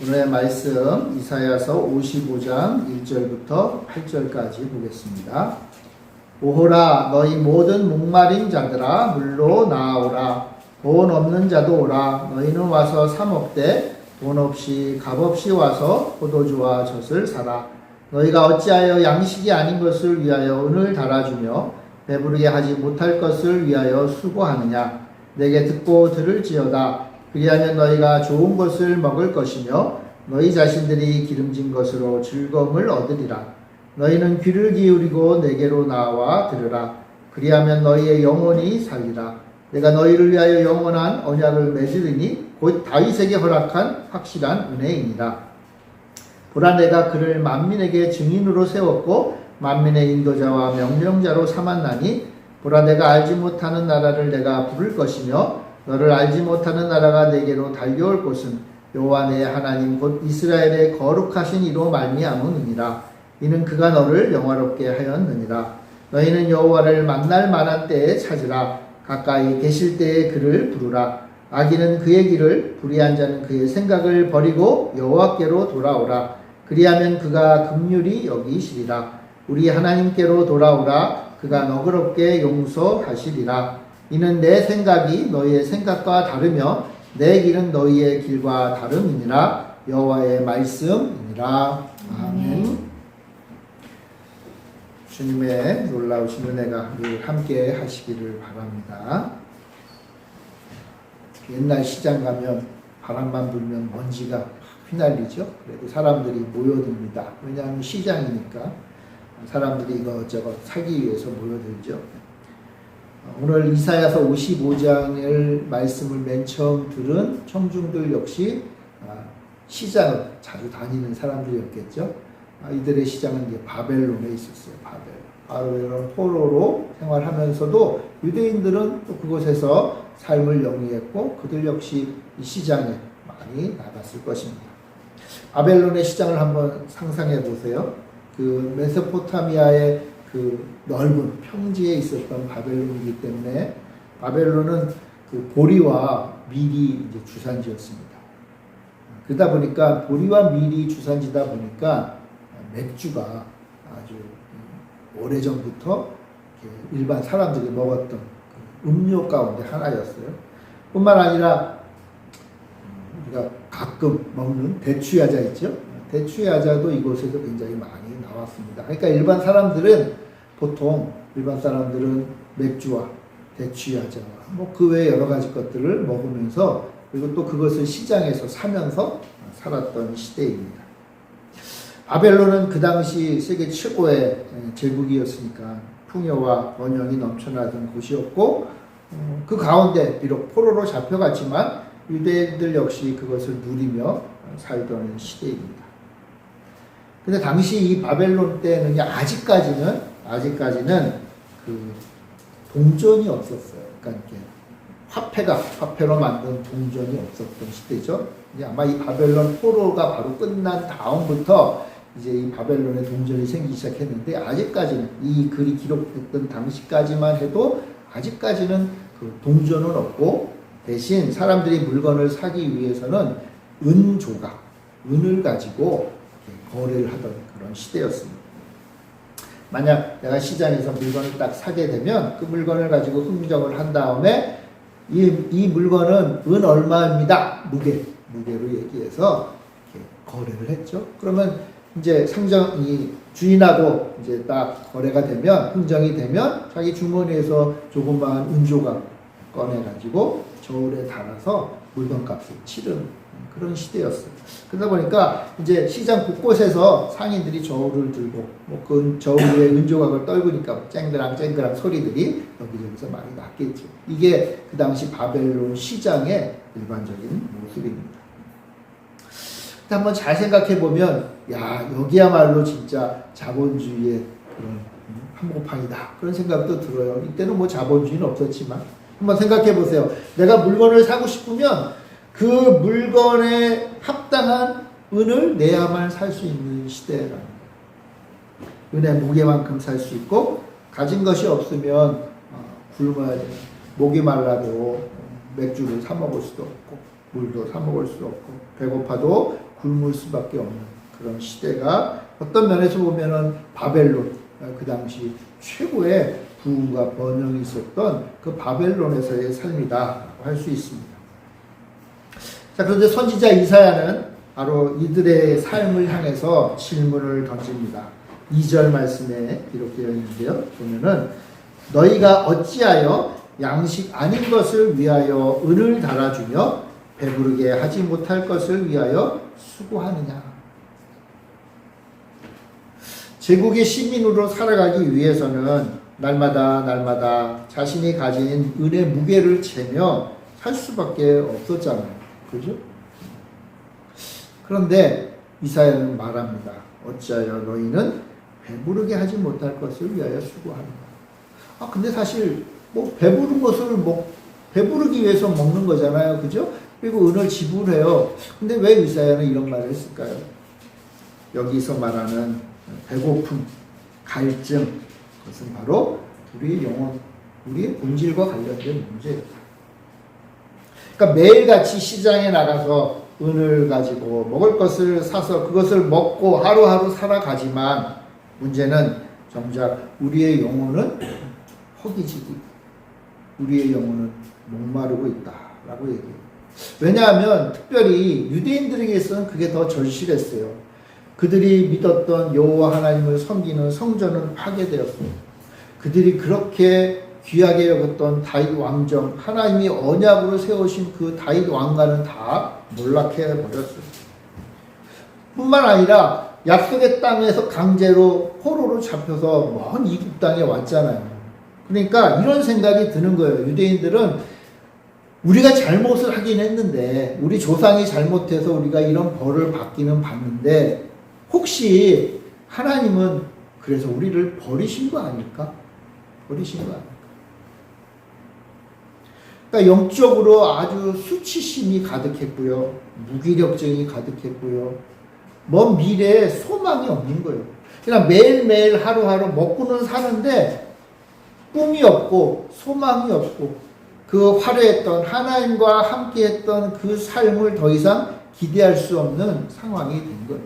오늘의 말씀 이사야서 55장 1절부터 8절까지 보겠습니다. 오호라 너희 모든 목마른 자들아 물로 나아오라. 돈 없는 자도 오라. 너희는 와서 사 먹되 돈 없이 값 없이 와서 포도주와 젖을 사라. 너희가 어찌하여 양식이 아닌 것을 위하여 은을 달아주며 배부르게 하지 못할 것을 위하여 수고하느냐. 내게 듣고 들을지어다. 그리하면 너희가 좋은 것을 먹을 것이며 너희 자신들이 기름진 것으로 즐거움을 얻으리라. 너희는 귀를 기울이고 내게로 나와 들으라. 그리하면 너희의 영혼이 살리라. 내가 너희를 위하여 영원한 언약을 맺으리니 곧 다윗에게 허락한 확실한 은혜이니라. 보라 내가 그를 만민에게 증인으로 세웠고 만민의 인도자와 명령자로 삼았나니 보라 내가 알지 못하는 나라를 내가 부를 것이며 너를 알지 못하는 나라가 내게로 달려올 곳은 여호와 내 하나님 곧 이스라엘의 거룩하신 이로 말미암음이니라. 이는 그가 너를 영화롭게 하였느니라. 너희는 여호와를 만날 만한 때에 찾으라. 가까이 계실 때에 그를 부르라. 악인은 그의 길을 불의한 자는 그의 생각을 버리고 여호와께로 돌아오라. 그리하면 그가 긍휼히 여기시리라. 우리 하나님께로 돌아오라. 그가 너그럽게 용서하시리라. 이는 내 생각이 너희의 생각과 다르며 내 길은 너희의 길과 다름이니라. 여호와의 말씀이니라. 아멘. 주님의 놀라우신 은혜가 늘 함께 하시기를 바랍니다. 옛날 시장 가면 바람만 불면 먼지가 휘날리죠. 그래도 사람들이 모여듭니다. 왜냐하면 시장이니까 사람들이 이것저것 사기 위해서 모여들죠. 오늘 이사야서 55장을 말씀을 맨 처음 들은 청중들 역시 시장을 자주 다니는 사람들이었겠죠. 이들의 시장은 이제 바벨론에 있었어요. 바벨론 포로로 생활하면서도 유대인들은 또 그곳에서 삶을 영위했고 그들 역시 이 시장에 많이 나갔을 것입니다. 바벨론의 시장을 한번 상상해 보세요. 그 메소포타미아의 그 넓은 평지에 있었던 바벨론이기 때문에 바벨론은 그 보리와 밀이 이제 주산지였습니다. 그러다 보니까 보리와 밀이 주산지다 보니까 맥주가 아주 오래전부터 일반 사람들이 먹었던 그 음료 가운데 하나였어요. 뿐만 아니라 우리가 가끔 먹는 대추야자 있죠. 대추야자도 이곳에서 굉장히 많이 나왔습니다. 그러니까 일반 사람들은 맥주와 대추야자와 뭐 그 외에 여러 가지 것들을 먹으면서 그리고 또 그것을 시장에서 사면서 살았던 시대입니다. 바벨론은 그 당시 세계 최고의 제국이었으니까 풍요와 번영이 넘쳐나던 곳이었고 그 가운데 비록 포로로 잡혀갔지만 유대인들 역시 그것을 누리며 살던 시대입니다. 근데 당시 이 바벨론 때는 아직까지는 그 동전이 없었어요. 그러니까 이렇게 화폐로 만든 동전이 없었던 시대죠. 이제 아마 이 바벨론 포로가 바로 끝난 다음부터 이제 이 바벨론의 동전이 생기기 시작했는데 아직까지는 이 글이 기록됐던 당시까지만 해도 아직까지는 그 동전은 없고 대신 사람들이 물건을 사기 위해서는 은을 가지고 거래를 하던 그런 시대였습니다. 만약 내가 시장에서 물건을 딱 사게 되면 그 물건을 가지고 흥정을 한 다음에 이 물건은 은 얼마입니다. 무게로 얘기해서 이렇게 거래를 했죠. 그러면 이제 상점이 주인하고 이제 딱 거래가 되면 흥정이 되면 자기 주머니에서 조그마한 은조각 꺼내가지고 저울에 달아서 물건값을 치르는 그런 시대였어요. 그러다 보니까 이제 시장 곳곳에서 상인들이 저울을 들고 뭐 그 저울 위에 은조각을 떨구니까 쨍그랑 소리들이 여기저기서 많이 났겠죠. 이게 그 당시 바벨론 시장의 일반적인 모습입니다. 한번 잘 생각해 보면 야 여기야말로 진짜 자본주의의 그런 한복판이다 그런 생각도 들어요. 이때는 뭐 자본주의는 없었지만 한번 생각해 보세요. 내가 물건을 사고 싶으면 그 물건에 합당한 은을 내야만 살 수 있는 시대라는 거예요. 은의 무게만큼 살 수 있고 가진 것이 없으면 굶어야 돼요. 목이 말라도 맥주를 사 먹을 수도 없고 물도 사 먹을 수도 없고 배고파도 굶을 수밖에 없는 그런 시대가 어떤 면에서 보면은 바벨론, 그 당시 최고의 부흥과 번영이 있었던 그 바벨론에서의 삶이다 할 수 있습니다. 자, 그런데 선지자 이사야는 바로 이들의 삶을 향해서 질문을 던집니다. 2절 말씀에 기록되어 있는데요. 보면은 너희가 어찌하여 양식 아닌 것을 위하여 은을 달아주며 배부르게 하지 못할 것을 위하여 수고하느냐. 제국의 시민으로 살아가기 위해서는 날마다 자신이 가진 은의 무게를 재며 살 수밖에 없었잖아요. 그죠? 그런데 이사야는 말합니다. 어찌하여 너희는 배부르게 하지 못할 것을 위하여 수고하는가. 근데 사실 배부른 것을 배부르기 위해서 먹는 거잖아요. 그죠? 그리고 은을 지불해요. 근데 왜 이사야는 이런 말을 했을까요? 여기서 말하는 배고픔, 갈증, 그것은 바로 우리의 영혼, 우리의 본질과 관련된 문제예요. 그러니까 매일같이 시장에 나가서 은을 가지고 먹을 것을 사서 그것을 먹고 하루하루 살아가지만 문제는 정작 우리의 영혼은 허기지고 우리의 영혼은 목마르고 있다라고 얘기해요. 왜냐하면 특별히 유대인들에게서는 그게 더 절실했어요. 그들이 믿었던 여호와 하나님을 섬기는 성전은 파괴되었고 그들이 그렇게 귀하게 여겼던 다윗 왕정, 하나님이 언약으로 세우신 그 다윗 왕가는 다 몰락해 버렸어요. 뿐만 아니라 약속의 땅에서 강제로 포로로 잡혀서 먼 이국 땅에 왔잖아요. 그러니까 이런 생각이 드는 거예요. 유대인들은 우리가 잘못을 하긴 했는데 우리 조상이 잘못해서 우리가 이런 벌을 받기는 받는데 혹시 하나님은 그래서 우리를 버리신 거 아닐까? 버리신 거 아닐까? 그러니까 영적으로 아주 수치심이 가득했고요. 무기력증이 가득했고요. 먼 미래에 소망이 없는 거예요. 그냥 매일매일 하루하루 먹고는 사는데 꿈이 없고 소망이 없고 그 화려했던 하나님과 함께했던 그 삶을 더 이상 기대할 수 없는 상황이 된 거예요.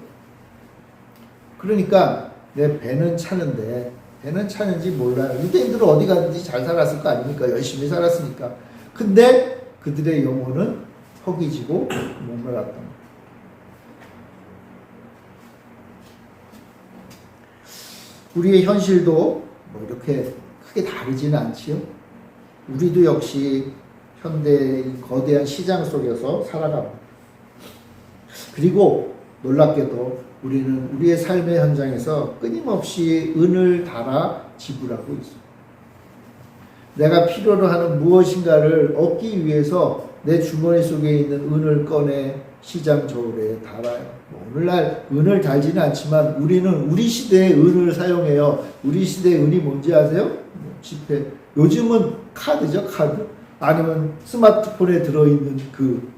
그러니까 내 배는 차는데 배는 차는지 몰라요. 유대인들은 어디 가든지 잘 살았을 거 아닙니까? 열심히 살았으니까. 근데 그들의 영혼은 허기지고 목말랐던 거예요. 우리의 현실도 이렇게 크게 다르지는 않지요. 우리도 역시 현대의 거대한 시장 속에서 살아갑니다. 그리고 놀랍게도 우리는 우리의 삶의 현장에서 끊임없이 은을 달아 지불하고 있습니다. 내가 필요로 하는 무엇인가를 얻기 위해서 내 주머니 속에 있는 은을 꺼내 시장 저울에 달아요. 오늘날 은을 달지는 않지만 우리는 우리 시대의 은을 사용해요. 우리 시대의 은이 뭔지 아세요? 지폐. 요즘은 카드죠, 카드. 아니면 스마트폰에 들어있는 그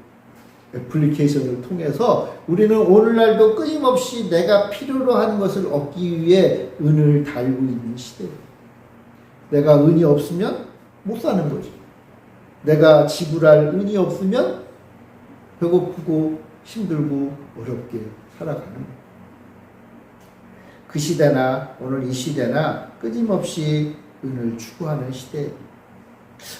애플리케이션을 통해서 우리는 오늘날도 끊임없이 내가 필요로 하는 것을 얻기 위해 은을 달고 있는 시대예요. 내가 은이 없으면 못 사는 거죠. 내가 지불할 은이 없으면 배고프고 힘들고 어렵게 살아가는 거예요. 그 시대나 오늘 이 시대나 끊임없이 은을 추구하는 시대예요.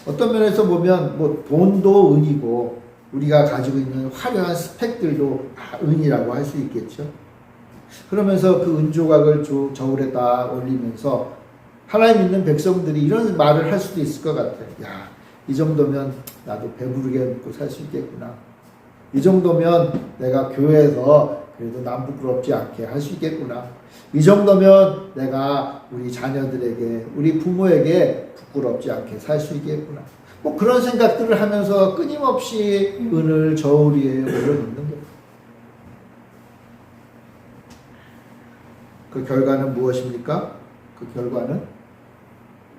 어떤 면에서 보면 돈도 은이고 우리가 가지고 있는 화려한 스펙들도 다 은이라고 할 수 있겠죠. 그러면서 그 은 조각을 저울에다 올리면서 하나님 믿는 백성들이 이런 말을 할 수도 있을 것 같아요. 야, 이 정도면 나도 배부르게 먹고 살 수 있겠구나. 이 정도면 내가 교회에서 그래도 남 부끄럽지 않게 할 수 있겠구나. 이 정도면 내가 우리 자녀들에게, 우리 부모에게 부끄럽지 않게 살 수 있겠구나. 그런 생각들을 하면서 끊임없이 은을 저울 위에 올려놓는 거예요. 그 결과는 무엇입니까? 그 결과는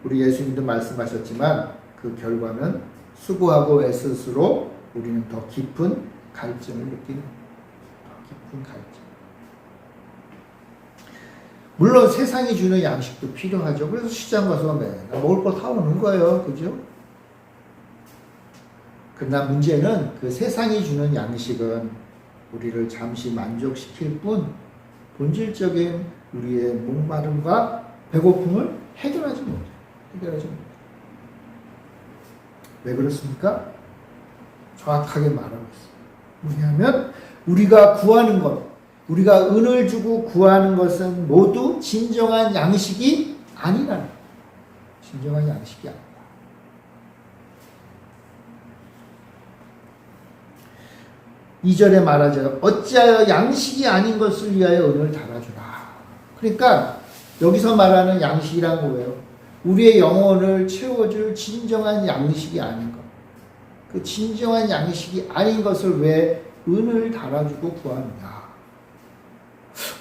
우리 예수님도 말씀하셨지만 그 결과는 수고하고 애쓸수록 우리는 더 깊은 갈증을 느끼는 더 깊은 갈증. 물론 세상이 주는 양식도 필요하죠. 그래서 시장 가서 맨날 먹을 거 사오는 거예요. 그죠? 그러나 문제는 그 세상이 주는 양식은 우리를 잠시 만족시킬 뿐 본질적인 우리의 목마름과 배고픔을 해결하지 못해요. 왜 그렇습니까? 정확하게 말하고 있어요. 뭐냐면 우리가 구하는 것, 우리가 은을 주고 구하는 것은 모두 진정한 양식이 아니라는 거예요. 진정한 양식이 아니다. 2절에 말하죠. 어찌하여 양식이 아닌 것을 위하여 은을 달아주라. 그러니까 여기서 말하는 양식이란 뭐예요? 우리의 영혼을 채워줄 진정한 양식이 아닌 것. 그 진정한 양식이 아닌 것을 왜 은을 달아주고 구하느냐.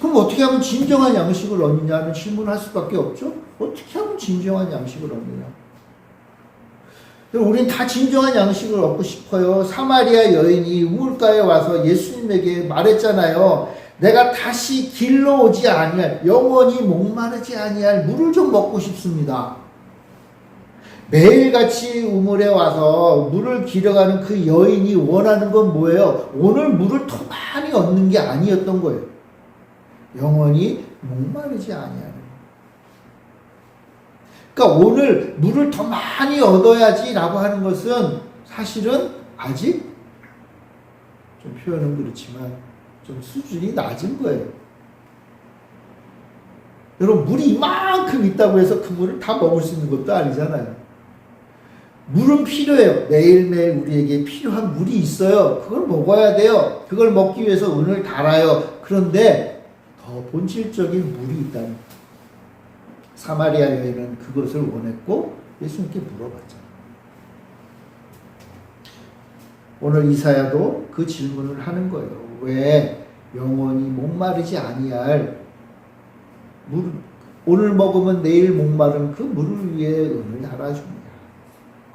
그럼 어떻게 하면 진정한 양식을 얻느냐는 질문을 할 수밖에 없죠. 어떻게 하면 진정한 양식을 얻느냐. 우리는 다 진정한 양식을 얻고 싶어요. 사마리아 여인이 우물가에 와서 예수님에게 말했잖아요. 내가 다시 길러 오지 아니할, 영원히 목마르지 아니할 물을 좀 먹고 싶습니다. 매일같이 우물에 와서 물을 길어가는 그 여인이 원하는 건 뭐예요? 오늘 물을 더 많이 얻는 게 아니었던 거예요. 영원히 목마르지 아니하는. 그러니까 오늘 물을 더 많이 얻어야지라고 하는 것은 사실은 아직 좀 표현은 그렇지만 좀 수준이 낮은 거예요. 여러분 물이 이만큼 있다고 해서 그 물을 다 먹을 수 있는 것도 아니잖아요. 물은 필요해요. 매일매일 우리에게 필요한 물이 있어요. 그걸 먹어야 돼요. 그걸 먹기 위해서 은을 달아요. 그런데 더 본질적인 물이 있다는 거예요. 사마리아 여인은 그것을 원했고 예수님께 물어봤잖아요. 오늘 이사야도 그 질문을 하는 거예요. 왜 영원히 목마르지 아니할 물, 오늘 먹으면 내일 목마른 그 물을 위해 은을 달아주느냐.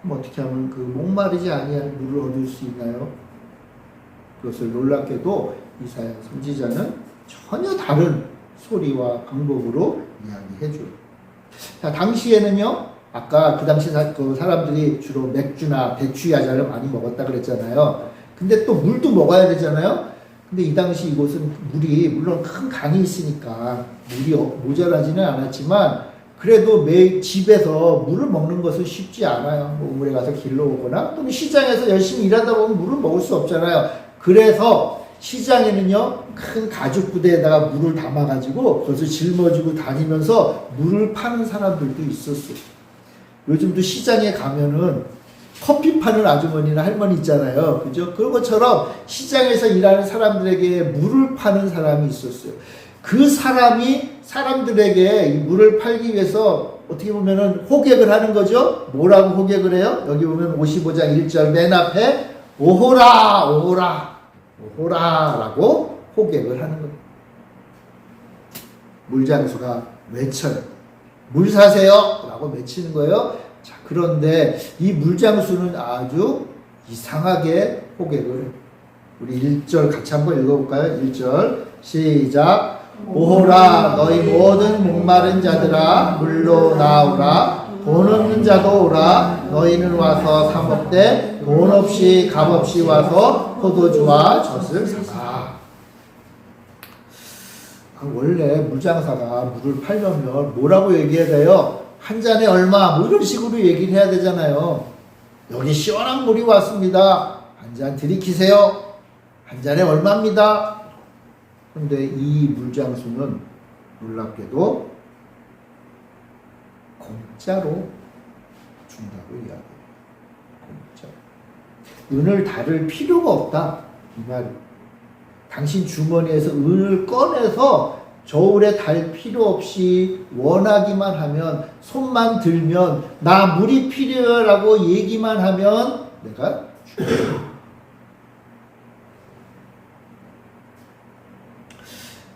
그럼 어떻게 하면 그 목마르지 아니할 물을 얻을 수 있나요? 그것을 놀랍게도 이사야 선지자는 전혀 다른 소리와 방법으로 이야기해줘요. 자, 당시에는요, 아까 그 당시 그 사람들이 주로 맥주나 배추 야자를 많이 먹었다 그랬잖아요. 근데 또 물도 먹어야 되잖아요. 근데 이 당시 이곳은 물이, 물론 큰 강이 있으니까 물이 모자라지는 않았지만, 그래도 매일 집에서 물을 먹는 것은 쉽지 않아요. 뭐 우물에 가서 길러 오거나, 또는 시장에서 열심히 일하다 보면 물을 먹을 수 없잖아요. 그래서 시장에는요, 큰 가죽 부대에다가 물을 담아가지고 그것을 짊어지고 다니면서 물을 파는 사람들도 있었어요. 요즘도 시장에 가면은 커피 파는 아주머니나 할머니 있잖아요. 그죠? 그런 것처럼 시장에서 일하는 사람들에게 물을 파는 사람이 있었어요. 그 사람이 사람들에게 이 물을 팔기 위해서 어떻게 보면은 호객을 하는 거죠? 뭐라고 호객을 해요? 여기 보면 55장 1절 맨 앞에 오호라, 오호라. 오호라라고 호객을 하는 겁니다. 물장수가 외쳐요. 물 사세요! 라고 외치는 거예요. 자, 그런데 이 물장수는 아주 이상하게 호객을 해요. 우리 1절 같이 한번 읽어볼까요? 1절 시작. 오호라 너희 모든 목마른 자들아 물로 나오라. 돈 없는 자도 오라. 너희는 와서 사 먹되 돈 없이 값 없이 와서 포도주와 젖을 사라. 원래 물장사가 물을 팔려면 뭐라고 얘기해야 돼요? 한 잔에 얼마 뭐 이런 식으로 얘기를 해야 되잖아요. 여기 시원한 물이 왔습니다. 한 잔 들이키세요. 한 잔에 얼마입니다. 그런데 이 물장수는 놀랍게도 공짜로 준다고 이야기해요. 공짜로. 은을 다룰 필요가 없다. 이 말이에요. 당신 주머니에서 은을 꺼내서 저울에 달 필요 없이 원하기만 하면, 손만 들면 나 물이 필요하라고 얘기만 하면 내가 줄게.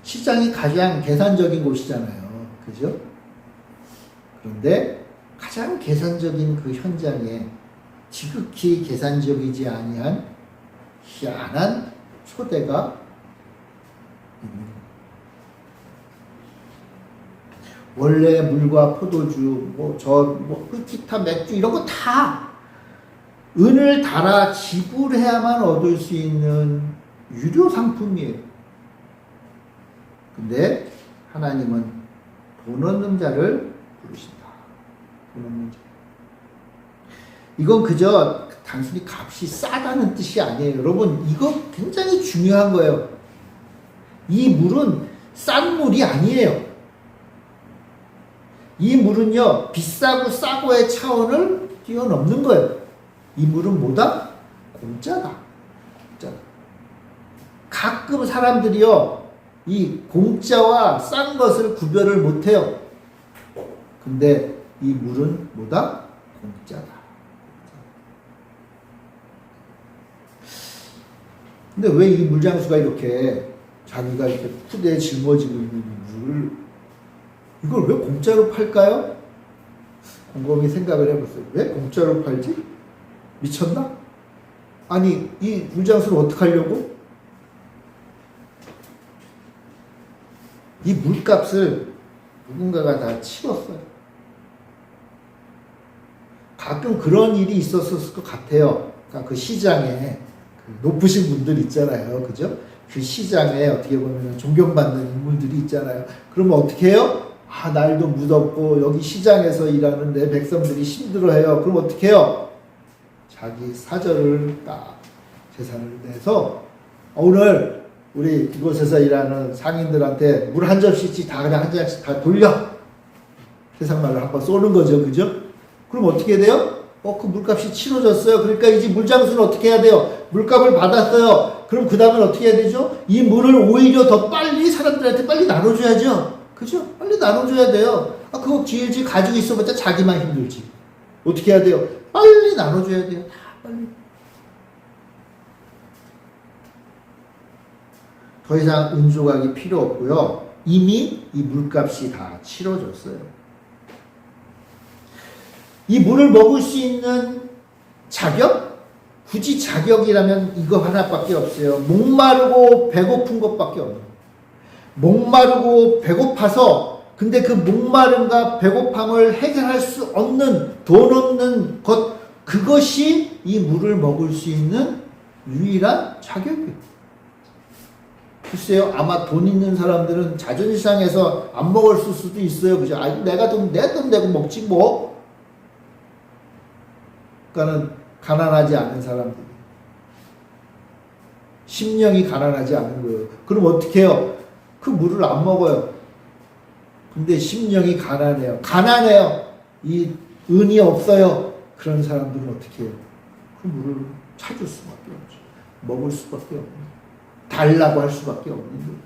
시장이 가장 계산적인 곳이잖아요. 그죠? 그런데 가장 계산적인 그 현장에 지극히 계산적이지 아니한 희한한 초대가 있는 거예요. 원래 물과 포도주, 기타 맥주 이런 거 다 은을 달아 지불해야만 얻을 수 있는 유료 상품이에요. 근데 하나님은 돈 없는 자를 부르신다. 돈 없는 자. 이건 그저 단순히 값이 싸다는 뜻이 아니에요. 여러분, 이거 굉장히 중요한 거예요. 이 물은 싼 물이 아니에요. 이 물은요, 비싸고 싸고의 차원을 뛰어넘는 거예요. 이 물은 뭐다? 공짜다. 공짜다. 가끔 사람들이요, 이 공짜와 싼 것을 구별을 못해요. 근데 이 물은 뭐다? 공짜다. 근데 왜 이 물장수가 이렇게 자기가 이렇게 푸대에 짊어지고 있는 물을 이걸 왜 공짜로 팔까요? 곰곰이 생각을 해봤어요. 왜 공짜로 팔지? 미쳤나? 아니, 이 물장수를 어떻게 하려고? 이 물값을 누군가가 다 치렀어요. 가끔 그런 일이 있었을 것 같아요. 그러니까 그 시장에 높으신 분들 있잖아요. 그죠? 그 시장에 어떻게 보면 존경받는 인물들이 있잖아요. 그러면 어떻게 해요? 아, 날도 무덥고 여기 시장에서 일하는 내 백성들이 힘들어해요. 그럼 어떻게 해요? 자기 사절을 딱 재산을 내서 오늘 우리 이곳에서 일하는 상인들한테 물 한 접시씩 다 그냥 한 잔씩 다 돌려. 세상 말로 한번 쏘는 거죠. 그죠? 그럼 어떻게 돼요? 그 물값이 치러졌어요. 그러니까 이제 물장수는 어떻게 해야 돼요? 물값을 받았어요. 그럼 그 다음에 어떻게 해야 되죠? 이 물을 오히려 더 빨리 사람들한테 빨리 나눠줘야죠. 그죠? 빨리 나눠줘야 돼요. 그거 질질 가지고 있어봤자 자기만 힘들지. 어떻게 해야 돼요? 빨리 나눠줘야 돼요. 다 빨리. 더 이상 은조각이 필요 없고요. 이미 이 물값이 다 치러졌어요. 이 물을 먹을 수 있는 자격? 굳이 자격이라면 이거 하나밖에 없어요. 목마르고 배고픈 것밖에 없어요. 목마르고 배고파서 근데 그 목마름과 배고픔을 해결할 수 없는 돈 없는 것, 그것이 이 물을 먹을 수 있는 유일한 자격이에요. 글쎄요, 아마 돈 있는 사람들은 자존심 상해서 안 먹을 수도 있어요. 그죠? 내가 돈 내고 먹지 뭐. 그러니까는 가난하지 않은 사람들, 심령이 가난하지 않은 거예요. 그럼 어떻게 해요? 그 물을 안 먹어요. 근데 심령이 가난해요. 이 은이 없어요. 그런 사람들은 어떻게 해요? 그 물을 찾을 수밖에 없죠. 먹을 수밖에 없는, 달라고 할 수밖에 없는 거예요.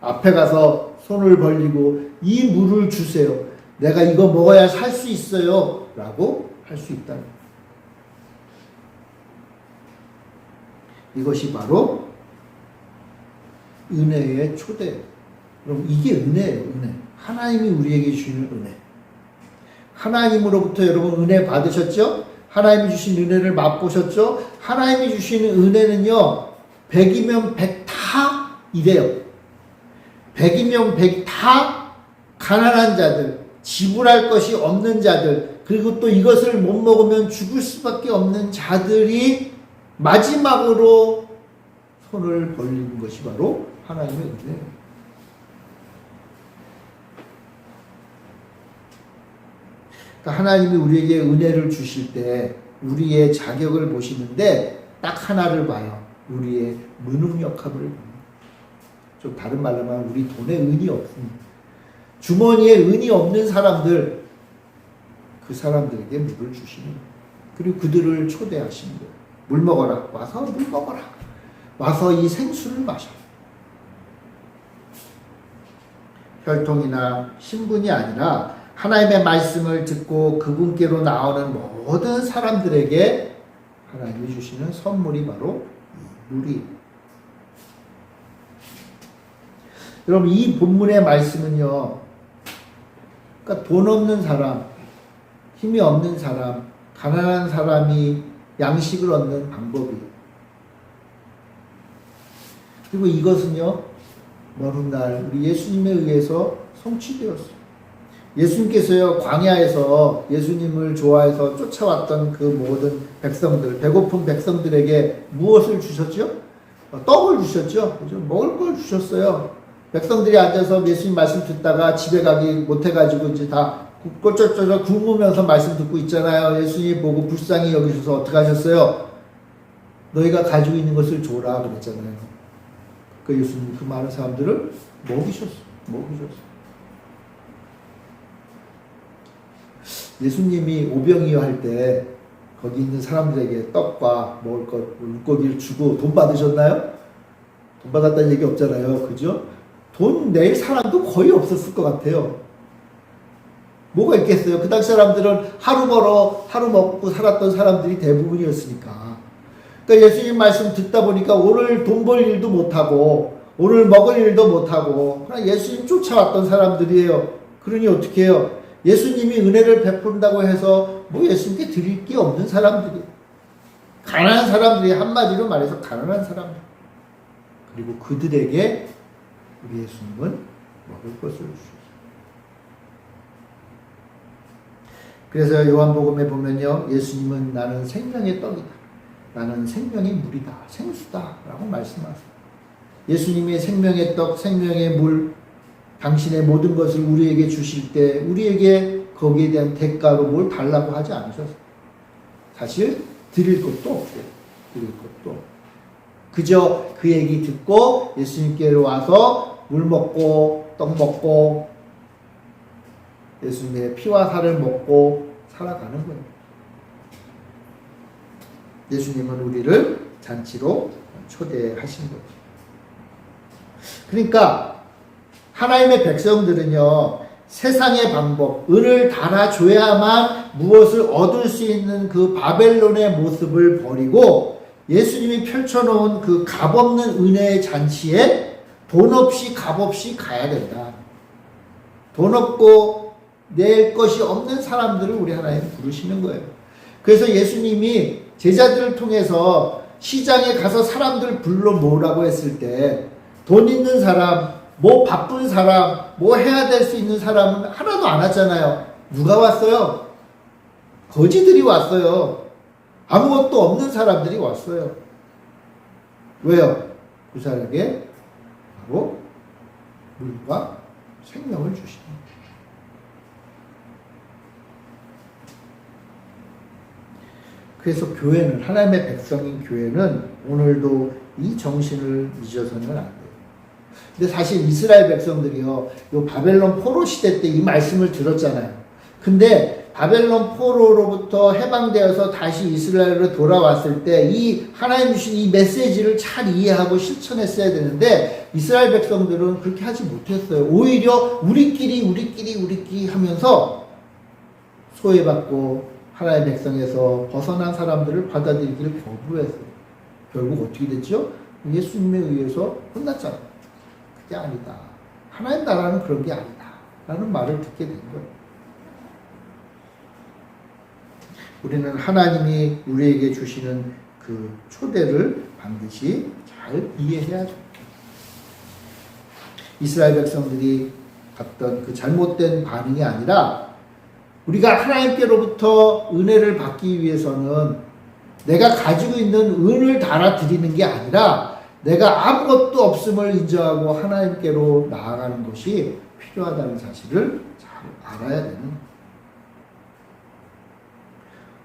앞에 가서 손을 벌리고 이 물을 주세요. 내가 이거 먹어야 살 수 있어요. 라고 할 수 있다는 거예요. 이것이 바로 은혜의 초대예요. 그럼 이게 은혜예요. 은혜. 하나님이 우리에게 주시는 은혜. 하나님으로부터 여러분 은혜 받으셨죠? 하나님이 주신 은혜를 맛보셨죠? 하나님이 주시는 은혜는요, 100이면 100 다 이래요. 100이면 100 다 가난한 자들, 지불할 것이 없는 자들, 그리고 또 이것을 못 먹으면 죽을 수밖에 없는 자들이 마지막으로 손을 벌리는 것이 바로 하나님의 은혜예요. 그러니까 하나님이 우리에게 은혜를 주실 때 우리의 자격을 보시는데 딱 하나를 봐요. 우리의 무능력함을 봅니다. 좀 다른 말로 하면 우리 돈에 은이 없습니다. 주머니에 은이 없는 사람들, 그 사람들에게 물을 주시는 거예요. 그리고 그들을 초대하시는 거예요. 물 먹어라. 와서 물 먹어라. 와서 이 생수를 마셔. 혈통이나 신분이 아니라 하나님의 말씀을 듣고 그분께로 나오는 모든 사람들에게 하나님이 주시는 선물이 바로 물이. 여러분, 이 본문의 말씀은요, 그러니까 돈 없는 사람, 힘이 없는 사람, 가난한 사람이 양식을 얻는 방법이에요. 그리고 이것은요, 먼 훗날 우리 예수님에 의해서 성취되었어요. 예수님께서요, 광야에서 예수님을 좋아해서 쫓아왔던 그 모든 백성들, 배고픈 백성들에게 무엇을 주셨죠? 떡을 주셨죠? 그죠? 먹을 걸 주셨어요. 백성들이 앉아서 예수님 말씀 듣다가 집에 가기 못해가지고 이제 다 꼴쩍꼴쩍 굶으면서 말씀 듣고 있잖아요. 예수님 보고 불쌍히 여기셔서 어떻게 하셨어요? 너희가 가지고 있는 것을 줘라 그랬잖아요. 그 예수님 그 많은 사람들을 먹이셨어요. 예수님이 오병이어 할 때 거기 있는 사람들에게 떡과 먹을 것, 물고기를 주고 돈 받으셨나요? 돈 받았다는 얘기 없잖아요. 그죠? 돈 낼 사람도 거의 없었을 것 같아요. 뭐가 있겠어요? 그 당시 사람들은 하루 벌어 하루 먹고 살았던 사람들이 대부분이었으니까. 그러니까 예수님 말씀 듣다 보니까 오늘 돈 벌 일도 못하고 오늘 먹을 일도 못하고 그냥 예수님 쫓아왔던 사람들이에요. 그러니 어떻게 해요? 예수님이 은혜를 베푼다고 해서 뭐 예수님께 드릴 게 없는 사람들이, 가난한 사람들이, 한마디로 말해서 가난한 사람들. 그리고 그들에게 우리 예수님은 먹을 것을 주셨어요. 그래서 요한복음에 보면요, 예수님은 나는 생명의 떡이다, 나는 생명의 물이다, 생수다 라고 말씀하세요. 예수님의 생명의 떡, 생명의 물, 당신의 모든 것을 우리에게 주실 때 우리에게 거기에 대한 대가로 뭘 달라고 하지 않으셨어요. 사실 드릴 것도 없어요. 드릴 것도 없어요. 그저 그 얘기 듣고 예수님께로 와서 물 먹고 떡 먹고 예수님의 피와 살을 먹고 살아가는 거예요. 예수님은 우리를 잔치로 초대하신 거예요. 그러니까 하나님의 백성들은요, 세상의 방법, 은을 달아줘야만 무엇을 얻을 수 있는 그 바벨론의 모습을 버리고 예수님이 펼쳐놓은 그 값없는 은혜의 잔치에 돈 없이 값 없이 가야 된다. 돈 없고 낼 것이 없는 사람들을 우리 하나님 부르시는 거예요. 그래서 예수님이 제자들을 통해서 시장에 가서 사람들을 불러 모으라고 했을 때 돈 있는 사람, 뭐 바쁜 사람, 뭐 해야 될 수 있는 사람은 하나도 안 왔잖아요. 누가 왔어요? 거지들이 왔어요. 아무것도 없는 사람들이 왔어요. 왜요? 그 사람에게 바로 물과 생명을 주시는 거예요. 그래서 교회는, 하나님의 백성인 교회는 오늘도 이 정신을 잊어서는 안 돼요. 근데 사실 이스라엘 백성들이요, 요 바벨론 포로 시대 때 이 말씀을 들었잖아요. 근데 바벨론 포로로부터 해방되어서 다시 이스라엘로 돌아왔을 때 이 하나님 주신 이 메시지를 잘 이해하고 실천했어야 되는데 이스라엘 백성들은 그렇게 하지 못했어요. 오히려 우리끼리 하면서 소외받고 하나님의 백성에서 벗어난 사람들을 받아들이기를 거부했어요. 결국 어떻게 됐죠? 예수님에 의해서 혼났잖아요. 그게 아니다. 하나님 나라는 그런 게 아니다. 라는 말을 듣게 된 거예요. 우리는 하나님이 우리에게 주시는 그 초대를 반드시 잘 이해해야죠. 이스라엘 백성들이 갔던 그 잘못된 반응이 아니라 우리가 하나님께로부터 은혜를 받기 위해서는 내가 가지고 있는 은을 달아드리는 게 아니라 내가 아무것도 없음을 인정하고 하나님께로 나아가는 것이 필요하다는 사실을 잘 알아야 되는 거예요.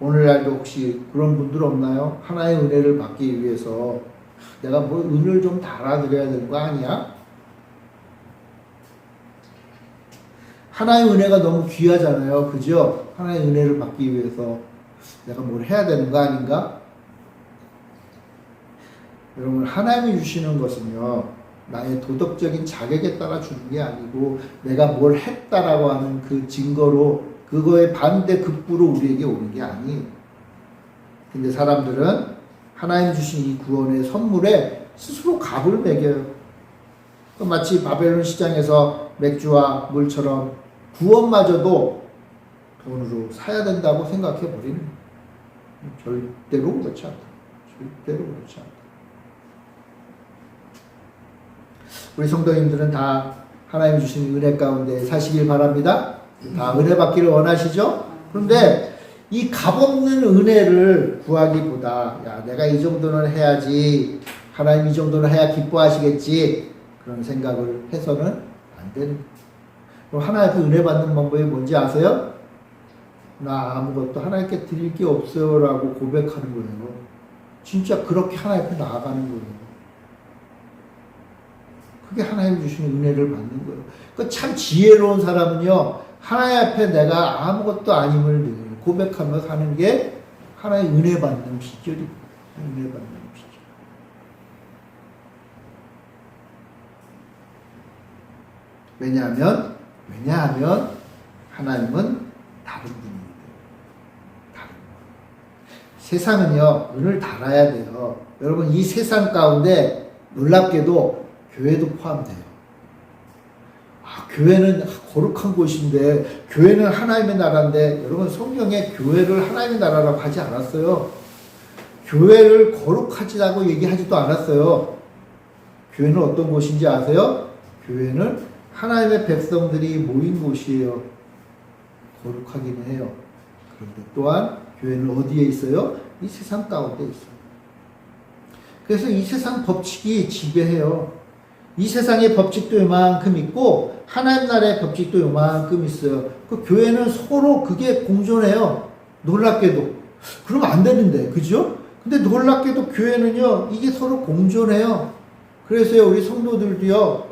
오늘날도 혹시 그런 분들 없나요? 하나의 은혜를 받기 위해서 내가 뭐 은을 좀 달아드려야 되는 거 아니야? 하나의 은혜가 너무 귀하잖아요. 그죠? 하나의 은혜를 받기 위해서 내가 뭘 해야 되는 거 아닌가? 여러분, 하나님이 주시는 것은요, 나의 도덕적인 자격에 따라 주는 게 아니고 내가 뭘 했다라고 하는 그 증거로 그거에 반대 급부로 우리에게 오는 게 아니에요. 근데 사람들은 하나님 주신 이 구원의 선물에 스스로 값을 매겨요. 마치 바벨론 시장에서 맥주와 물처럼 구원마저도 돈으로 사야 된다고 생각해 버리는 거예요. 절대로 그렇지 않다. 절대로 그렇지 않다. 우리 성도님들은 다 하나님 주신 은혜 가운데 사시길 바랍니다. 다 은혜 받기를 원하시죠? 그런데 이 값없는 은혜를 구하기보다 야 내가 이 정도는 해야지 하나님 이 정도는 해야 기뻐하시겠지 그런 생각을 해서는 안 되는 거예요. 그럼 하나님 그 은혜 받는 방법이 뭔지 아세요? 나 아무것도 하나님께 드릴 게 없어요 라고 고백하는 거예요. 진짜 그렇게 하나님 앞에 나아가는 거예요. 그게 하나님 주시는 은혜를 받는 거예요. 그 참 지혜로운 사람은요 하나님 앞에 내가 아무것도 아님을 늘 고백하며 사는 게 하나님 은혜 받는 비결입니다. 은혜 받는 비결. 왜냐하면 하나님은 다른 분입니다. 다른 분. 세상은요 은을 달아야 돼요. 여러분 이 세상 가운데 놀랍게도 교회도 포함돼요. 교회는 거룩한 곳인데 교회는 하나님의 나라인데 여러분 성경에 교회를 하나님의 나라라고 하지 않았어요. 교회를 거룩하지라고 얘기하지도 않았어요. 교회는 어떤 곳인지 아세요? 교회는 하나님의 백성들이 모인 곳이에요. 거룩하기는 해요. 그런데 또한 교회는 어디에 있어요? 이 세상 가운데 있어요. 그래서 이 세상 법칙이 지배해요. 이 세상의 법칙도 요만큼 있고 하나님 나라의 법칙도 요만큼 있어요. 그 교회는 서로 그게 공존해요. 놀랍게도. 그러면 안 되는데 그죠? 근데 놀랍게도 교회는요 이게 서로 공존해요. 그래서요 우리 성도들도요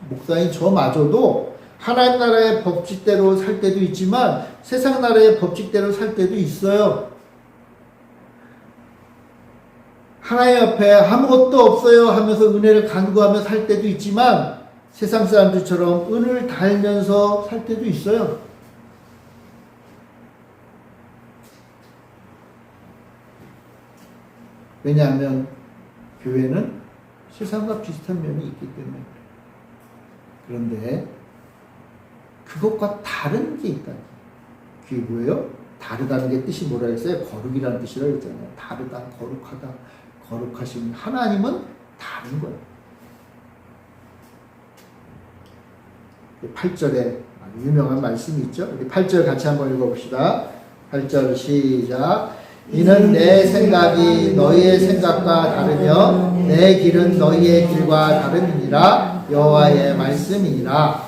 목사인 저마저도 하나님 나라의 법칙대로 살 때도 있지만 세상 나라의 법칙대로 살 때도 있어요. 하나님 앞에 아무것도 없어요 하면서 은혜를 간구하며 살 때도 있지만 세상 사람들처럼 은을 달면서 살 때도 있어요. 왜냐하면 교회는 세상과 비슷한 면이 있기 때문에. 그런데 그것과 다른 게 있다. 그게 뭐예요? 다르다는 게 뜻이 뭐라 했어요? 거룩이라는 뜻이라고 했잖아요. 다르다, 거룩하다. 거룩하신 하나님은 다른 거예요. 8절에 유명한 말씀이 있죠. 우리 8절 같이 한번 읽어봅시다. 8절 시작. 이는 내 생각이 너희의 생각과 다르며 내 길은 너희의 길과 다름이니라 여호와의 말씀이니라.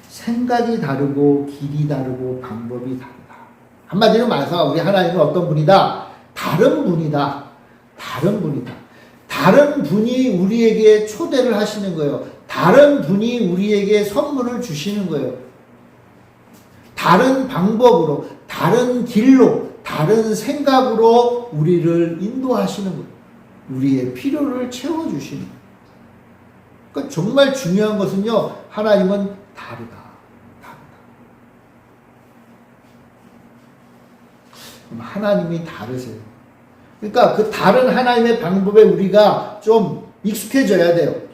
생각이 다르고 길이 다르고 방법이 다르다. 한마디로 말해서 우리 하나님은 어떤 분이다? 다른 분이다. 다른 분이다. 다른 분이 우리에게 초대를 하시는 거예요. 다른 분이 우리에게 선물을 주시는 거예요. 다른 방법으로, 다른 길로, 다른 생각으로 우리를 인도하시는 거예요. 우리의 필요를 채워주시는 거예요. 그러니까 정말 중요한 것은요, 하나님은 다르다. 그럼 하나님이 다르세요. 그러니까 그 다른 하나님의 방법에 우리가 좀 익숙해져야 돼요.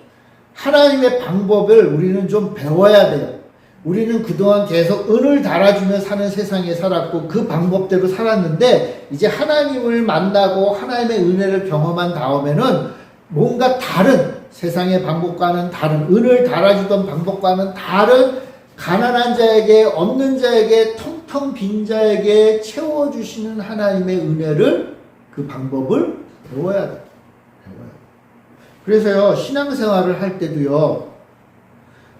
하나님의 방법을 우리는 좀 배워야 돼요. 우리는 그동안 계속 은을 달아주며 사는 세상에 살았고 그 방법대로 살았는데 이제 하나님을 만나고 하나님의 은혜를 경험한 다음에는 뭔가 다른 세상의 방법과는 다른 은을 달아주던 방법과는 다른 가난한 자에게 없는 자에게 텅텅 빈 자에게 채워주시는 하나님의 은혜를 그 방법을 배워야 돼요. 그래서요 신앙생활을 할 때도요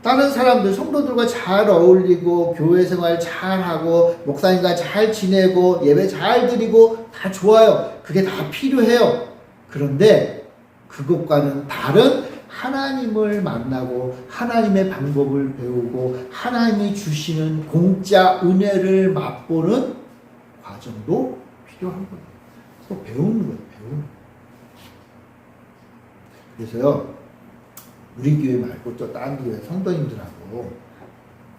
다른 사람들 성도들과 잘 어울리고 교회 생활 잘하고 목사님과 잘 지내고 예배 잘 드리고 다 좋아요. 그게 다 필요해요. 그런데 그것과는 다른 하나님을 만나고 하나님의 방법을 배우고 하나님이 주시는 공짜 은혜를 맛보는 과정도 필요한 거예요. 또 배우는 거예요. 배우는 거예요. 그래서요 우리 교회 말고 또 다른 교회 성도님들하고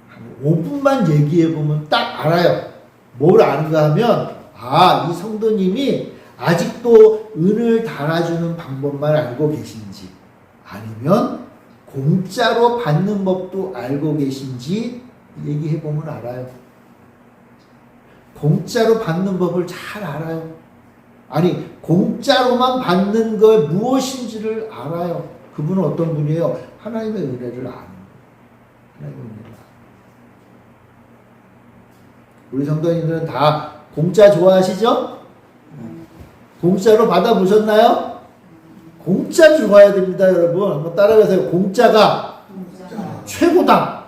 한 5분만 얘기해보면 딱 알아요. 뭘 아는가 하면 이 성도님이 아직도 은을 달아주는 방법만 알고 계신지 아니면 공짜로 받는 법도 알고 계신지 얘기해보면 알아요. 공짜로 받는 법을 잘 알아요. 아니 공짜로만 받는 것 무엇인지를 알아요. 그분은 어떤 분이에요? 하나님의 은혜를 아는 거예요. 하나님의 은혜를 아는 거예요. 우리 성도님들은 다 공짜 좋아하시죠? 공짜로 받아보셨나요? 공짜 좋아야 됩니다, 여러분. 한번 따라해보세요. 공짜가 최고다.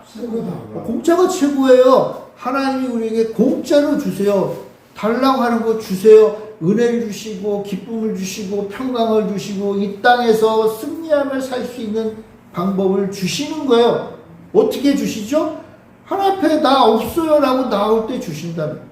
공짜가 최고예요. 하나님이 우리에게 공짜로 주세요. 달라고 하는 거 주세요. 은혜를 주시고 기쁨을 주시고 평강을 주시고 이 땅에서 승리하며 살 수 있는 방법을 주시는 거예요. 어떻게 주시죠? 하나님 앞에 나 없어요 라고 나올 때 주신다는 거예요.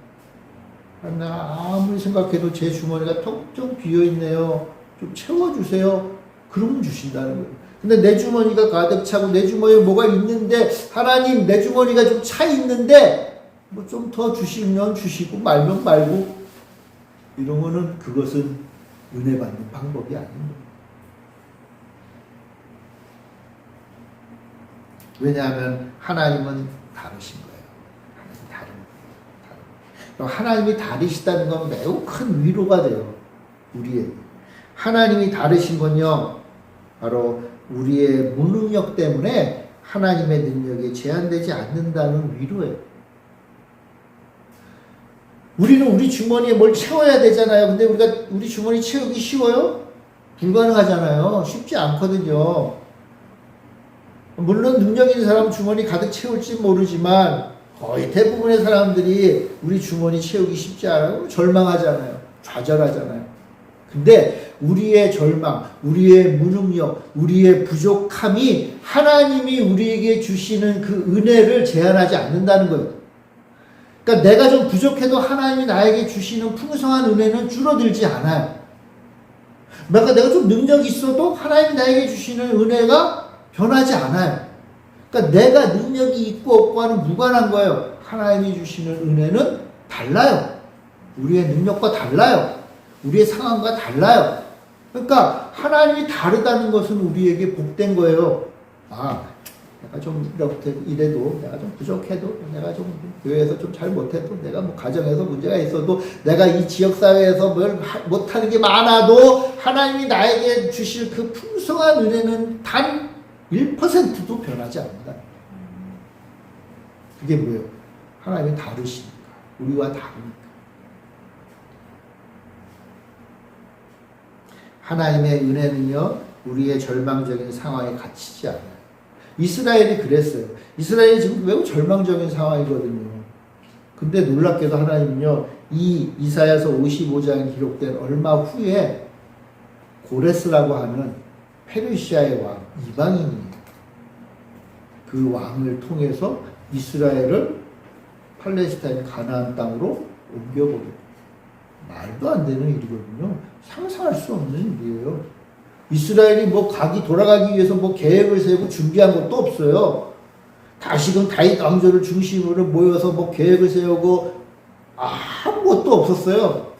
내가 아무리 생각해도 제 주머니가 텅텅 비어있네요. 좀 채워주세요. 그러면 주신다는 거예요. 근데 내 주머니가 가득 차고 내 주머니에 뭐가 있는데 하나님 내 주머니가 좀 차 있는데 뭐 좀 더 주시면 주시고 말면 말고 이러면은 그것은 은혜 받는 방법이 아닙니다. 왜냐하면 하나님은 다르신 거예요. 하나님이 다르시다는 건 매우 큰 위로가 돼요. 우리에게. 하나님이 다르신 건요, 바로 우리의 무능력 때문에 하나님의 능력이 제한되지 않는다는 위로예요. 우리는 우리 주머니에 뭘 채워야 되잖아요. 근데 우리가 우리 주머니 채우기 쉬워요? 불가능하잖아요. 쉽지 않거든요. 물론 능력 있는 사람은 주머니 가득 채울지 모르지만 거의 대부분의 사람들이 우리 주머니 채우기 쉽지 않아요. 절망하잖아요. 좌절하잖아요. 근데 우리의 절망, 우리의 무능력, 우리의 부족함이 하나님이 우리에게 주시는 그 은혜를 제한하지 않는다는 거예요. 그러니까 내가 좀 부족해도 하나님이 나에게 주시는 풍성한 은혜는 줄어들지 않아요. 내가 좀 능력이 있어도 하나님이 나에게 주시는 은혜가 변하지 않아요. 그러니까 내가 능력이 있고 없고와는 무관한 거예요. 하나님이 주시는 은혜는 달라요. 우리의 능력과 달라요. 우리의 상황과 달라요. 그러니까 하나님이 다르다는 것은 우리에게 복된 거예요. 내가 좀 이렇게 이래도, 내가 좀 부족해도, 내가 좀 교회에서 좀 잘 못해도, 내가 뭐 가정에서 문제가 있어도, 내가 이 지역사회에서 뭘 못하는 게 많아도 하나님이 나에게 주실 그 풍성한 은혜는 단 1%도 변하지 않는다. 그게 뭐예요? 하나님이 다르시니까. 우리와 다르니까. 하나님의 은혜는요, 우리의 절망적인 상황에 갇히지 않아요. 이스라엘이 그랬어요. 이스라엘이 지금 매우 절망적인 상황이거든요. 근데 놀랍게도 하나님은요, 이 이사야서 55장에 기록된 얼마 후에 고레스라고 하는 페르시아의 왕, 이방인이 그 왕을 통해서 이스라엘을 팔레스타인 가나안 땅으로 옮겨버려요. 말도 안 되는 일이거든요. 상상할 수 없는 일이에요. 이스라엘이 돌아가기 위해서 계획을 세우고 준비한 것도 없어요. 다시금 다윗 왕조를 중심으로 모여서 계획을 세우고 아무것도 없었어요.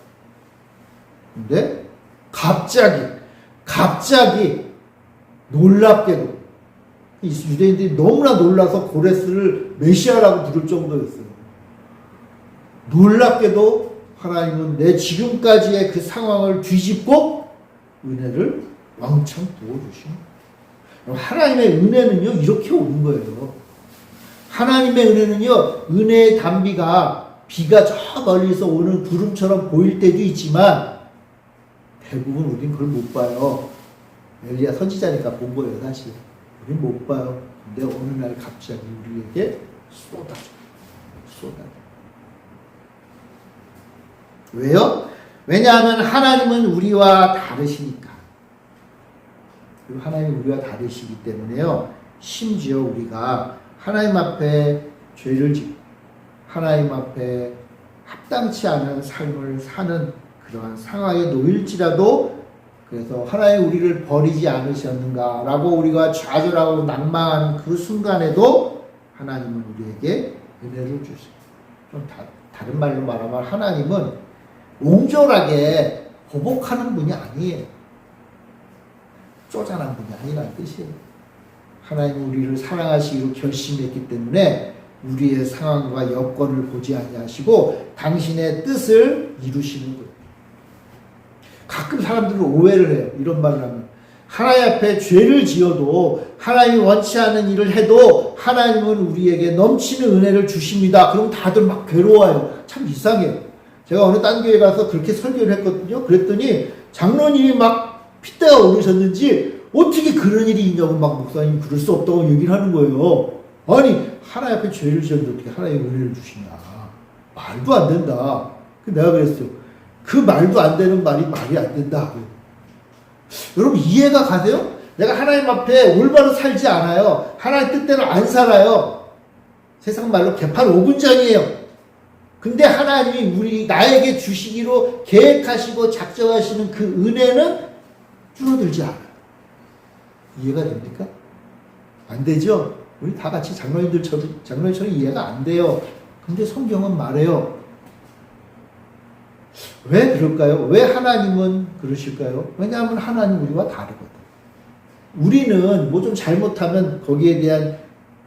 근데 갑자기 놀랍게도 유대인들이 너무나 놀라서 고레스를 메시아라고 부를 정도였어요. 놀랍게도 하나님은 내 지금까지의 그 상황을 뒤집고 은혜를 왕창 부어주시는 거예요. 하나님의 은혜는요, 이렇게 오는 거예요. 하나님의 은혜는요, 은혜의 단비가 비가 저 멀리서 오는 구름처럼 보일 때도 있지만 대부분 우린 그걸 못 봐요. 엘리야 선지자니까 본 거예요, 사실. 우린 못 봐요. 근데 어느 날 갑자기 우리에게 쏟아져요. 왜요? 왜냐하면 하나님은 우리와 다르시니까. 그리고 하나님이 우리와 다르시기 때문에요. 심지어 우리가 하나님 앞에 죄를 짓고 하나님 앞에 합당치 않은 삶을 사는 그러한 상황에 놓일지라도 그래서 하나님 우리를 버리지 않으셨는가라고 우리가 좌절하고 낭망하는 그 순간에도 하나님은 우리에게 은혜를 주세요. 좀 다른 말로 말하면 하나님은 옹졸하게 보복하는 분이 아니에요. 쪼잔한 분이 아니라는 뜻이에요. 하나님은 우리를 사랑하시기로 결심했기 때문에 우리의 상황과 여건을 보지 아니하시고 당신의 뜻을 이루시는 거예요. 가끔 사람들은 오해를 해요. 이런 말을 하면 하나님 앞에 죄를 지어도 하나님이 원치 않은 일을 해도 하나님은 우리에게 넘치는 은혜를 주십니다. 그럼 다들 막 괴로워요. 참 이상해요. 제가 어느 딴 교회 가서 그렇게 설교를 했거든요. 그랬더니 장로님이 막 핏대가 오르셨는지 어떻게 그런 일이 있냐고 막 목사님 그럴 수 없다고 얘기를 하는 거예요. 아니 하나님 앞에 죄를 지었는데 어떻게 하나님이 은혜를 주시냐. 말도 안 된다. 내가 그랬어요. 그 말도 안 되는 말이 말이 안 된다. 여러분 이해가 가세요? 내가 하나님 앞에 올바로 살지 않아요. 하나님 뜻대로 안 살아요. 세상 말로 개판 5분 전이에요. 근데 하나님이 나에게 주시기로 계획하시고 작정하시는 그 은혜는 줄어들지 않아요. 이해가 됩니까? 안 되죠? 우리 다 같이 장로님들처럼 이해가 안 돼요. 근데 성경은 말해요. 왜 그럴까요? 왜 하나님은 그러실까요? 왜냐하면 하나님 우리와 다르거든. 우리는 뭐 좀 잘못하면 거기에 대한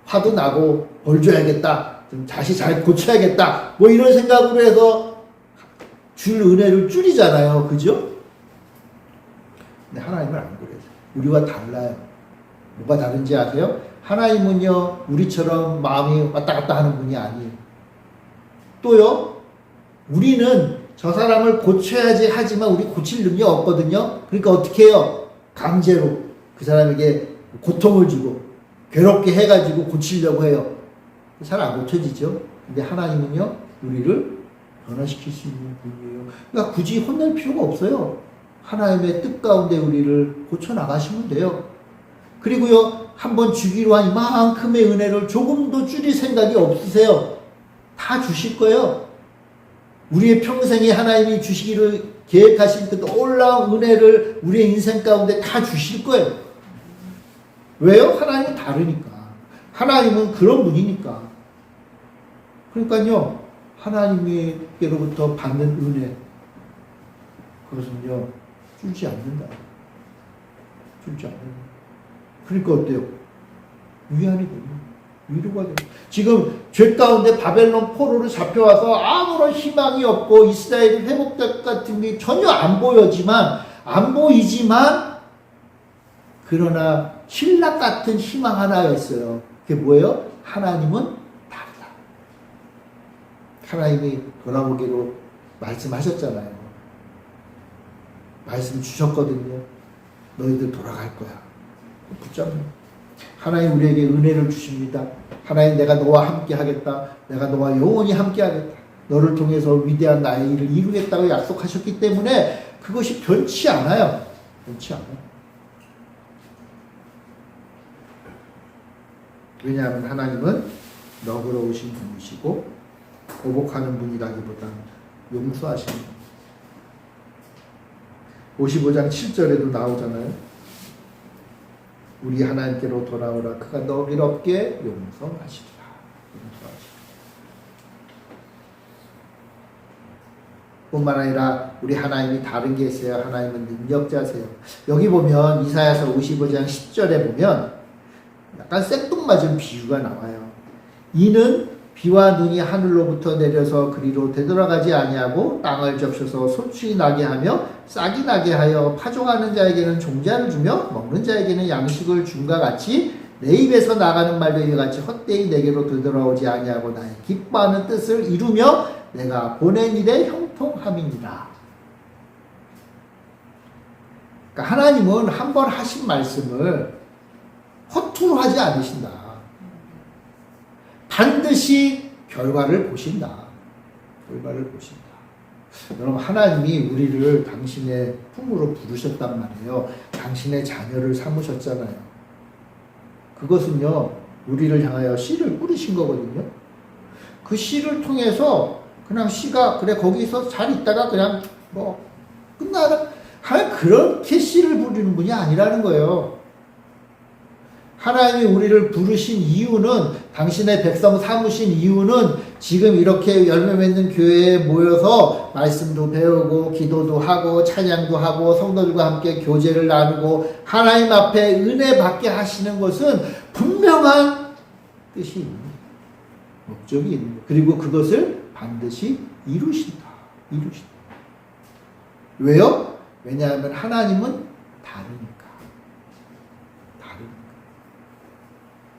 화도 나고 벌 줘야겠다. 좀 다시 잘 고쳐야겠다. 뭐 이런 생각으로 해서 줄 은혜를 줄이잖아요. 그죠? 근데 하나님은 안 그래요. 우리와 달라요. 뭐가 다른지 아세요? 하나님은요, 우리처럼 마음이 왔다 갔다 하는 분이 아니에요. 또요, 우리는 저 사람을 고쳐야지 하지만 우리 고칠 능력이 없거든요. 그러니까 어떻게 해요? 강제로 그 사람에게 고통을 주고 괴롭게 해가지고 고치려고 해요. 잘 안 고쳐지죠. 근데 하나님은요, 우리를 변화시킬 수 있는 분이에요. 그러니까 굳이 혼낼 필요가 없어요. 하나님의 뜻 가운데 우리를 고쳐나가시면 돼요. 그리고요, 한번 주기로 한 이만큼의 은혜를 조금도 줄일 생각이 없으세요. 다 주실 거예요. 우리의 평생에 하나님이 주시기를 계획하신 그 놀라운 은혜를 우리의 인생 가운데 다 주실 거예요. 왜요? 하나님은 다르니까. 하나님은 그런 분이니까. 그러니까요, 하나님께로부터 받는 은혜, 그것은요, 줄지 않는다. 줄지 않는다. 그러니까 어때요? 위안이 됩니다. 위로가 돼요. 지금 죄 가운데 바벨론 포로로 잡혀와서 아무런 희망이 없고 이스라엘이 회복될 것 같은 게 전혀 안 보이지만 그러나 신락 같은 희망 하나가 있어요. 그게 뭐예요? 하나님은 다르다. 하나님이 돌아오기로 말씀하셨잖아요. 말씀 주셨거든요. 너희들 돌아갈 거야. 붙잡아요. 하나님 우리에게 은혜를 주십니다. 하나님 내가 너와 함께 하겠다. 내가 너와 영원히 함께 하겠다. 너를 통해서 위대한 나의 일을 이루겠다고 약속하셨기 때문에 그것이 변치 않아요. 변치 않아요. 왜냐하면 하나님은 너그러우신 분이시고 보복하는 분이라기보다는 용서하시는 분. 55장 7절에도 나오잖아요. 우리 하나님께로 돌아오라. 그가 너희롭게 용서하시리라. 뿐만 아니라 우리 하나님이 다른 게 있어요. 하나님은 능력자세요. 여기 보면 이사야서 55장 10절에 보면 약간 생뚱맞은 비유가 나와요. 이는 비와 눈이 하늘로부터 내려서 그리로 되돌아가지 아니하고 땅을 적셔서 소출이 나게 하며 싹이 나게 하여 파종하는 자에게는 종자를 주며 먹는 자에게는 양식을 준과 같이 내 입에서 나가는 말도 이와 같이 헛되이 내게로 되돌아오지 아니하고 나의 기뻐하는 뜻을 이루며 내가 보낸 일에 형통함이니라. 그러니까 하나님은 한 번 하신 말씀을 허투루 하지 않으신다. 반드시 결과를 보신다. 결과를 보신다. 여러분 하나님이 우리를 당신의 품으로 부르셨단 말이에요. 당신의 자녀를 삼으셨잖아요. 그것은요 우리를 향하여 씨를 뿌리신 거거든요. 그 씨를 통해서 그냥 씨가 그래 거기서 잘 있다가 그냥 뭐 끝나는 그렇게 씨를 부리는 분이 아니라는 거예요. 하나님이 우리를 부르신 이유는 당신의 백성 삼으신 이유는 지금 이렇게 열매 맺는 교회에 모여서 말씀도 배우고 기도도 하고 찬양도 하고 성도들과 함께 교제를 나누고 하나님 앞에 은혜 받게 하시는 것은 분명한 뜻이 있는 거예요. 목적이 있는 거예요. 그리고 그것을 반드시 이루신다. 왜요? 왜냐하면 하나님은 다르니까.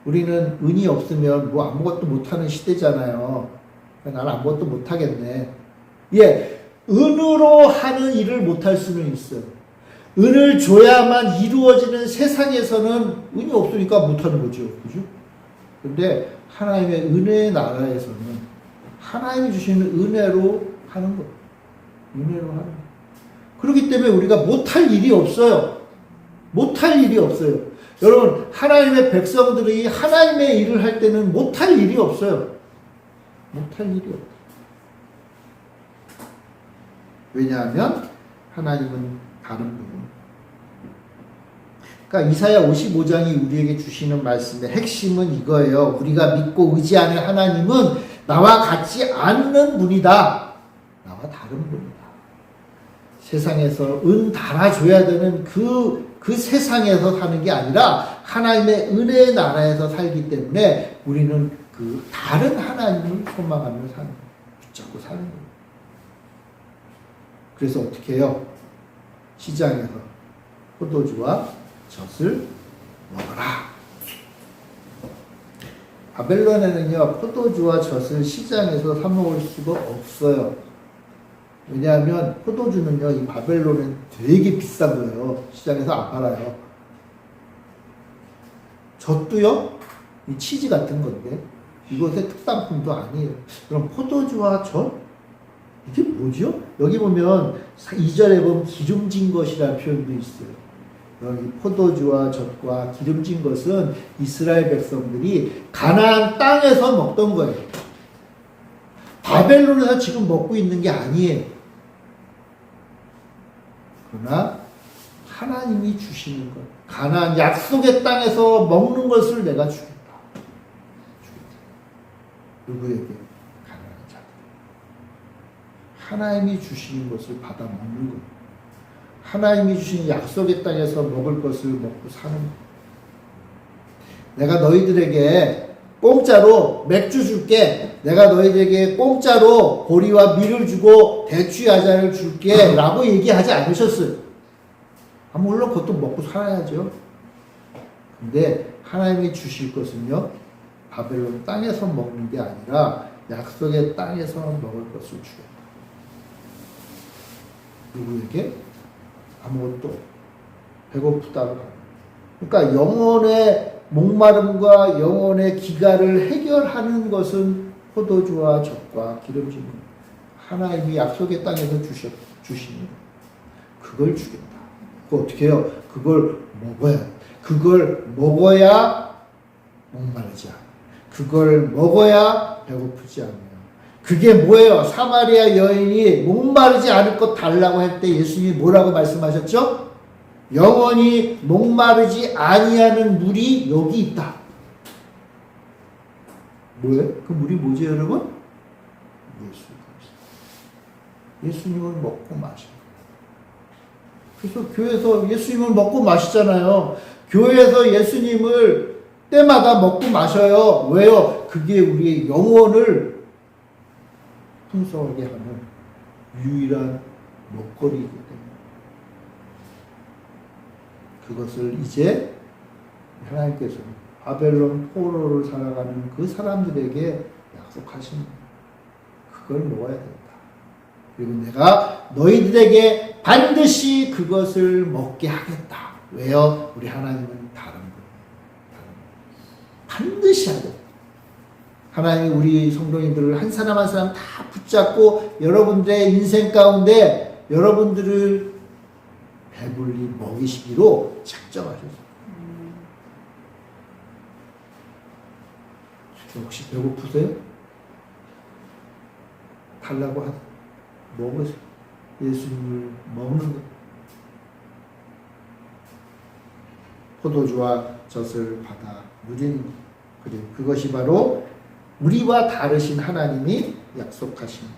우리는 은이 없으면 뭐 아무것도 못하는 시대잖아요. 나는 아무것도 못하겠네. 예, 은으로 하는 일을 못할 수는 있어요. 은을 줘야만 이루어지는 세상에서는 은이 없으니까 못하는 거죠. 그죠? 근데 하나님의 은혜의 나라에서는 하나님이 주시는 은혜로 하는 거예요. 은혜로 하는 거예요. 그렇기 때문에 우리가 못할 일이 없어요. 못할 일이 없어요. 여러분, 하나님의 백성들이 하나님의 일을 할 때는 못할 일이 없어요. 못할 일이 없어요. 왜냐하면 하나님은 다른 분이에요. 그러니까 이사야 55장이 우리에게 주시는 말씀의 핵심은 이거예요. 우리가 믿고 의지하는 하나님은 나와 같지 않는 분이다. 나와 다른 분이다. 세상에서 은 달아줘야 되는 그 세상에서 사는 게 아니라 하나님의 은혜의 나라에서 살기 때문에 우리는 그 다른 하나님을 소망하며 사는 거예요. 붙잡고 사는 거예요. 그래서 어떻게 해요? 시장에서 포도주와 젖을 먹어라. 바벨론에는요, 포도주와 젖을 시장에서 사 먹을 수가 없어요. 왜냐하면 포도주는요, 이 바벨론은 되게 비싼 거예요. 시장에서 안 팔아요. 젖도요, 이 치즈 같은 건데, 이것의 특산품도 아니에요. 그럼 포도주와 젖? 이게 뭐죠? 여기 보면 2절에 보면 기름진 것이라는 표현도 있어요. 이 포도주와 젖과 기름진 것은 이스라엘 백성들이 가나안 땅에서 먹던 거예요. 바벨론에서 지금 먹고 있는 게 아니에요. 그러나 하나님이 주시는 것, 가나안 약속의 땅에서 먹는 것을 내가 주겠다. 누구에게? 가나안 자들. 하나님이 주시는 것을 받아 먹는 거예요. 하나님이 주신 약속의 땅에서 먹을 것을 먹고 사는 거예요. 내가 너희들에게 공짜로 맥주 줄게. 내가 너희들에게 공짜로 보리와 밀을 주고 대추야자를 줄게. 라고 얘기하지 않으셨어요. 물론 그것도 먹고 살아야죠. 근데 하나님이 주실 것은요, 바벨론 땅에서 먹는 게 아니라 약속의 땅에서 먹을 것을 주겠다. 누구에게? 아무것도 배고프다고. 그러니까 영혼의 목마름과 영혼의 기갈을 해결하는 것은 포도주와 젖과 기름진 것. 하나님이 약속의 땅에서 주시는 그걸 주겠다. 그거 어떻게 해요? 그걸 먹어야 돼. 그걸 먹어야 목마르지 않아. 그걸 먹어야 배고프지 않아요. 그게 뭐예요? 사마리아 여인이 목마르지 않을 것 달라고 할 때 예수님이 뭐라고 말씀하셨죠? 영원히 목마르지 아니하는 물이 여기 있다. 뭐예요? 그 물이 뭐지, 여러분? 예수 그리스도. 예수님을 먹고 마셔. 그래서 교회에서 예수님을 먹고 마시잖아요. 교회에서 예수님을 때마다 먹고 마셔요. 왜요? 그게 우리의 영혼을 풍성하게 하는 유일한 먹거리이기 때문에 그것을 이제 하나님께서 바벨론 포로를 살아가는 그 사람들에게 약속하신 그걸 먹어야 된다. 그리고 내가 너희들에게 반드시 그것을 먹게 하겠다. 왜요? 우리 하나님은 다른 분. 반드시 하겠다. 하나님이 우리 성도님들을 한 사람 한 사람 다 붙잡고 여러분들의 인생 가운데 여러분들을 배불리 먹이시기로 작정하셨어요. 혹시 배고프세요? 달라고 먹으세요. 예수님을 먹는 것. 포도주와 젖을 받아 누리는 것. 그리고 그것이 바로 우리와 다르신 하나님이 약속하신 것.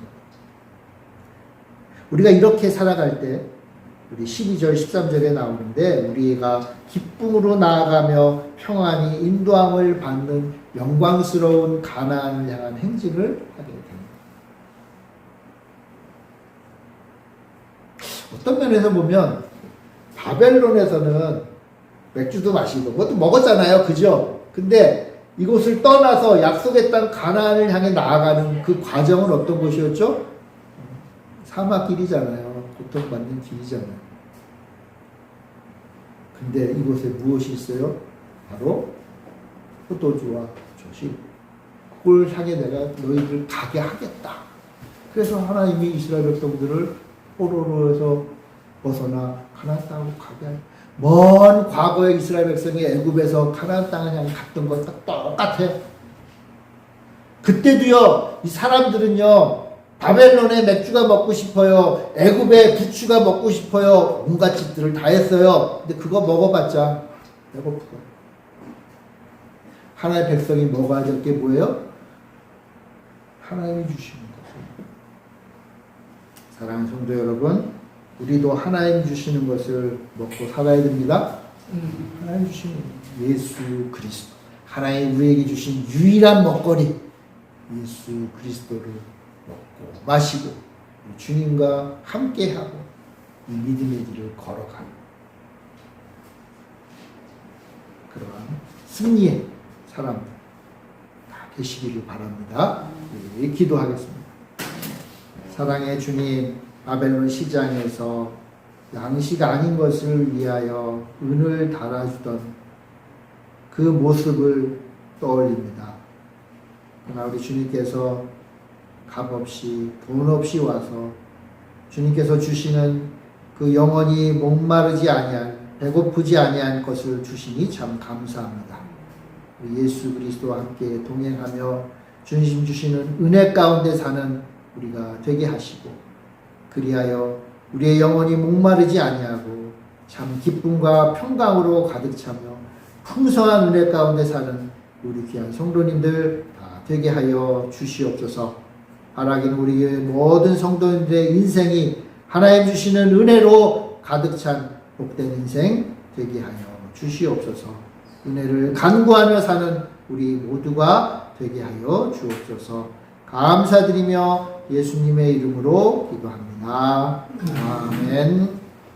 우리가 이렇게 살아갈 때 우리 12절 13절에 나오는데 우리가 기쁨으로 나아가며 평안히 인도함을 받는 영광스러운 가나안을 향한 행진을 하게 됩니다. 어떤 면에서 보면 바벨론에서는 맥주도 마시고 그것도 먹었잖아요. 그죠? 근데 이곳을 떠나서 약속의 땅 가나안을 향해 나아가는 그 과정은 어떤 것이었죠? 사막길이잖아요. 고통받는 길이잖아요. 근데 이곳에 무엇이 있어요? 바로 포도주와 젖이. 그걸 향해 내가 너희들 가게 하겠다. 그래서 하나님이 이스라엘 백성들을 포로로에서 벗어나 가나안 땅으로 가게 할. 먼 과거의 이스라엘 백성이 애굽에서 가나안 땅을 향해 갔던 것과 똑같아요. 그때도요, 이 사람들은요, 바벨론의 맥주가 먹고 싶어요. 애굽의 부추가 먹고 싶어요. 온갖 짓들을 다 했어요. 근데 그거 먹어봤자 배고프고. 하나님의 백성이 먹어야 될 게 뭐예요? 하나님이 주시는 거죠. 사랑하는 성도 여러분, 우리도 하나님 주시는 것을 먹고 살아야 됩니다. 하나님 주시는 예수 그리스도. 하나님 우리에게 주신 유일한 먹거리. 예수 그리스도를 먹고 마시고 주님과 함께하고 이 믿음의 길을 걸어가는 그러한 승리의 사람들 다 되시기를 바랍니다. 네, 기도하겠습니다. 사랑의 주님, 바벨론 시장에서 양식 아닌 것을 위하여 은을 달아주던 그 모습을 떠올립니다. 그러나 우리 주님께서 값없이 돈 없이 와서 주님께서 주시는 그 영원히 목마르지 아니한 배고프지 아니한 것을 주시니 참 감사합니다. 우리 예수 그리스도와 함께 동행하며 주님 주시는 은혜 가운데 사는 우리가 되게 하시고 그리하여 우리의 영혼이 목마르지 아니하고 참 기쁨과 평강으로 가득 차며 풍성한 은혜 가운데 사는 우리 귀한 성도님들 다 되게 하여 주시옵소서. 바라기는 우리의 모든 성도님들의 인생이 하나님 주시는 은혜로 가득 찬 복된 인생 되게 하여 주시옵소서. 은혜를 간구하며 사는 우리 모두가 되게 하여 주옵소서. 감사드리며 예수님의 이름으로 기도합니다. 아멘.